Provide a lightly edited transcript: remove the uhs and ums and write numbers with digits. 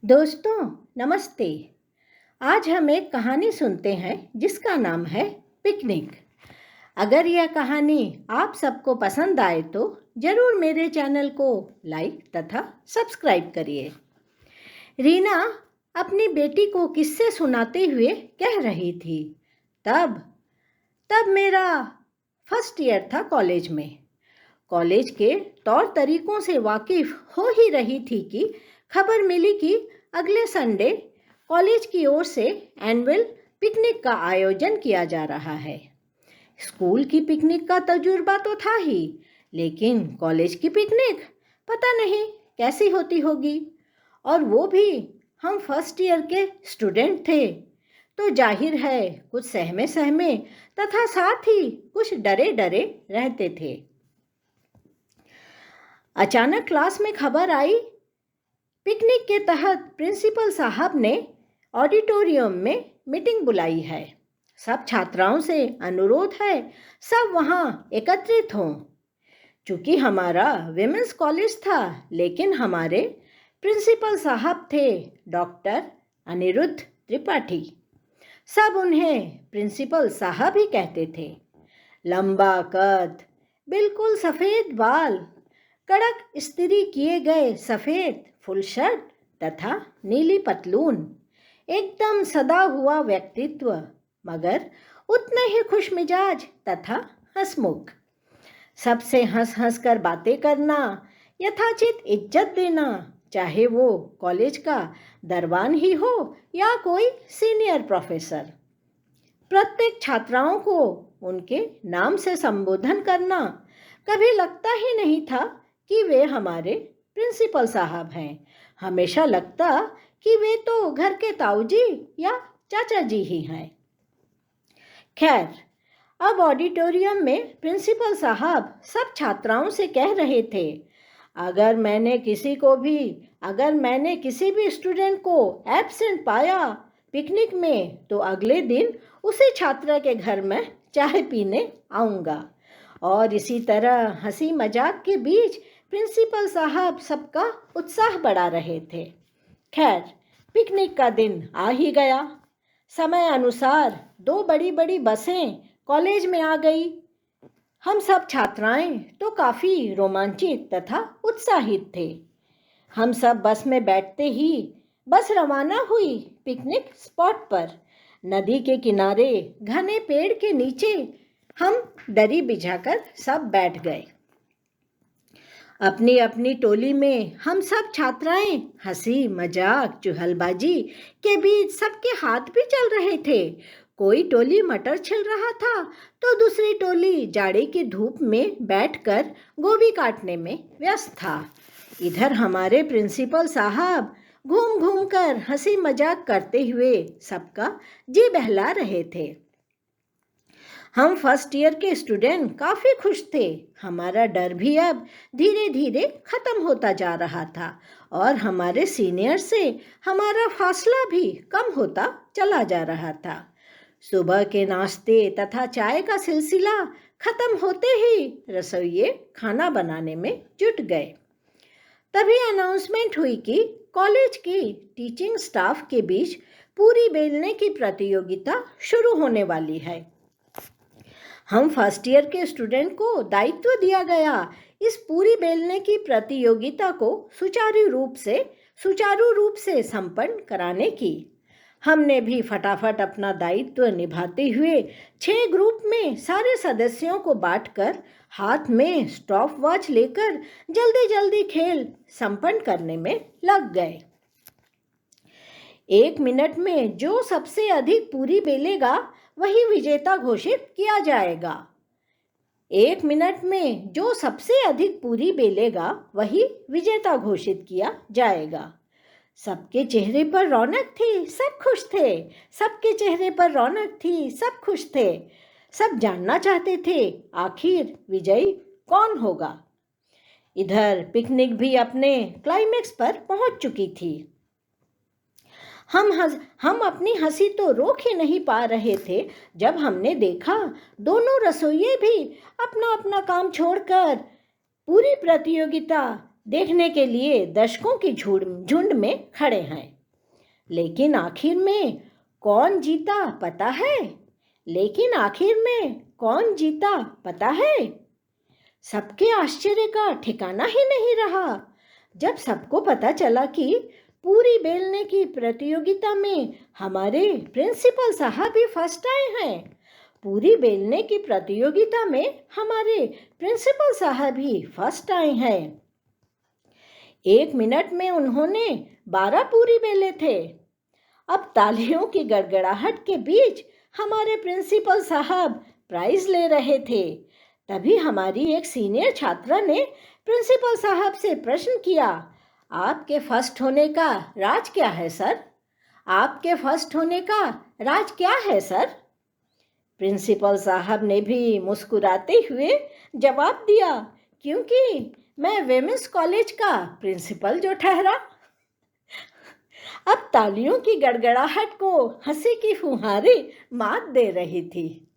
दोस्तों नमस्ते। आज हम एक कहानी सुनते हैं जिसका नाम है पिकनिक। अगर यह कहानी आप सबको पसंद आए तो जरूर मेरे चैनल को लाइक तथा सब्सक्राइब करिए। रीना अपनी बेटी को किस्से सुनाते हुए कह रही थी, तब तब मेरा फर्स्ट ईयर था कॉलेज में। कॉलेज के तौर तरीकों से वाकिफ हो ही रही थी कि खबर मिली कि अगले संडे कॉलेज की ओर से एनुअल पिकनिक का आयोजन किया जा रहा है। स्कूल की पिकनिक का तजुर्बा तो था ही, लेकिन कॉलेज की पिकनिक पता नहीं कैसी होती होगी। और वो भी हम फर्स्ट ईयर के स्टूडेंट थे, तो जाहिर है कुछ सहमे सहमे तथा साथ ही कुछ डरे डरे रहते थे। अचानक क्लास में खबर आई, पिकनिक के तहत प्रिंसिपल साहब ने ऑडिटोरियम में मीटिंग बुलाई है। सब छात्राओं से अनुरोध है सब वहाँ एकत्रित हों। चूँकि हमारा विमेंस कॉलेज था, लेकिन हमारे प्रिंसिपल साहब थे डॉक्टर अनिरुद्ध त्रिपाठी। सब उन्हें प्रिंसिपल साहब ही कहते थे। लंबा कद, बिल्कुल सफ़ेद बाल, कड़क इस्त्री किए गए सफ़ेद फुल शर्ट तथा नीली पतलून, एकदम सदा हुआ व्यक्तित्व, मगर उतने ही खुशमिजाज तथा हंसमुख। सबसे हंस हंस कर बातें करना, यथाचित इज्जत देना, चाहे वो कॉलेज का दरबान ही हो या कोई सीनियर प्रोफेसर। प्रत्येक छात्राओं को उनके नाम से संबोधन करना। कभी लगता ही नहीं था कि वे हमारे प्रिंसिपल साहब हैं। हमेशा लगता कि वे तो घर के ताऊजी या चाचा जी ही हैं। खैर, अब ऑडिटोरियम में प्रिंसिपल साहब सब छात्राओं से कह रहे थे, अगर मैंने किसी भी स्टूडेंट को एब्सेंट पाया पिकनिक में, तो अगले दिन उसी छात्रा के घर में चाय पीने आऊँगा। और इसी तरह हंसी मजाक के बीच प्रिंसिपल साहब सबका उत्साह बढ़ा रहे थे। खैर, पिकनिक का दिन आ ही गया। समय अनुसार 2 बड़ी बड़ी बसें कॉलेज में आ गई। हम सब छात्राएं तो काफ़ी रोमांचित तथा उत्साहित थे। हम सब बस में बैठते ही बस रवाना हुई पिकनिक स्पॉट पर। नदी के किनारे घने पेड़ के नीचे हम दरी बिछाकर सब बैठ गए। अपनी अपनी टोली में हम सब छात्राएं हंसी मजाक चुहलबाजी के बीच सबके हाथ भी चल रहे थे। कोई टोली मटर छिल रहा था, तो दूसरी टोली जाड़े की धूप में बैठकर गोभी काटने में व्यस्त था। इधर हमारे प्रिंसिपल साहब घूम घूम कर हंसी मजाक करते हुए सबका जी बहला रहे थे। हम फर्स्ट ईयर के स्टूडेंट काफ़ी खुश थे। हमारा डर भी अब धीरे धीरे ख़त्म होता जा रहा था और हमारे सीनियर से हमारा फासला भी कम होता चला जा रहा था। सुबह के नाश्ते तथा चाय का सिलसिला ख़त्म होते ही रसोइये खाना बनाने में जुट गए। तभी अनाउंसमेंट हुई कि कॉलेज की टीचिंग स्टाफ के बीच पूरी बेलने की प्रतियोगिता शुरू होने वाली है। हम फर्स्ट ईयर के स्टूडेंट को दायित्व दिया गया इस पूरी बेलने की प्रतियोगिता को सुचारू रूप से संपन्न कराने की। हमने भी फटाफट अपना दायित्व निभाते हुए 6 ग्रुप में सारे सदस्यों को बांटकर हाथ में स्टॉप वॉच लेकर जल्दी जल्दी खेल संपन्न करने में लग गए। 1 मिनट में जो सबसे अधिक पूरी बेलेगा वही विजेता घोषित किया जाएगा। 1 मिनट में जो सबसे अधिक पूरी बेलेगा वही विजेता घोषित किया जाएगा। सबके चेहरे पर रौनक थी, सब खुश थे। सबके चेहरे पर रौनक थी, सब खुश थे। सब जानना चाहते थे आखिर विजयी कौन होगा। इधर पिकनिक भी अपने क्लाइमेक्स पर पहुंच चुकी थी। हम अपनी हंसी तो रोक ही नहीं पा रहे थे जब हमने देखा दोनों रसोइये भी अपना अपना काम छोड़कर पूरी प्रतियोगिता देखने के लिए दर्शकों की झुंड में खड़े हैं। लेकिन आखिर में कौन जीता पता है? लेकिन आखिर में कौन जीता पता है? सबके आश्चर्य का ठिकाना ही नहीं रहा जब सबको पता चला कि पूरी बेलने की प्रतियोगिता में हमारे प्रिंसिपल साहब भी फर्स्ट आए हैं। पूरी बेलने की प्रतियोगिता में हमारे प्रिंसिपल साहब ही फर्स्ट आए हैं। 1 मिनट में उन्होंने 12 पूरी बेले थे। अब तालियों की गड़गड़ाहट के बीच हमारे प्रिंसिपल साहब प्राइज ले रहे थे। तभी हमारी एक सीनियर छात्रा ने प्रिंसिपल साहब से प्रश्न किया, आपके फर्स्ट होने का राज क्या है सर? आपके फर्स्ट होने का राज क्या है सर? प्रिंसिपल साहब ने भी मुस्कुराते हुए जवाब दिया, क्योंकि मैं विमेंस कॉलेज का प्रिंसिपल जो ठहरा। अब तालियों की गड़गड़ाहट को हंसी की फुहारें मात दे रही थी।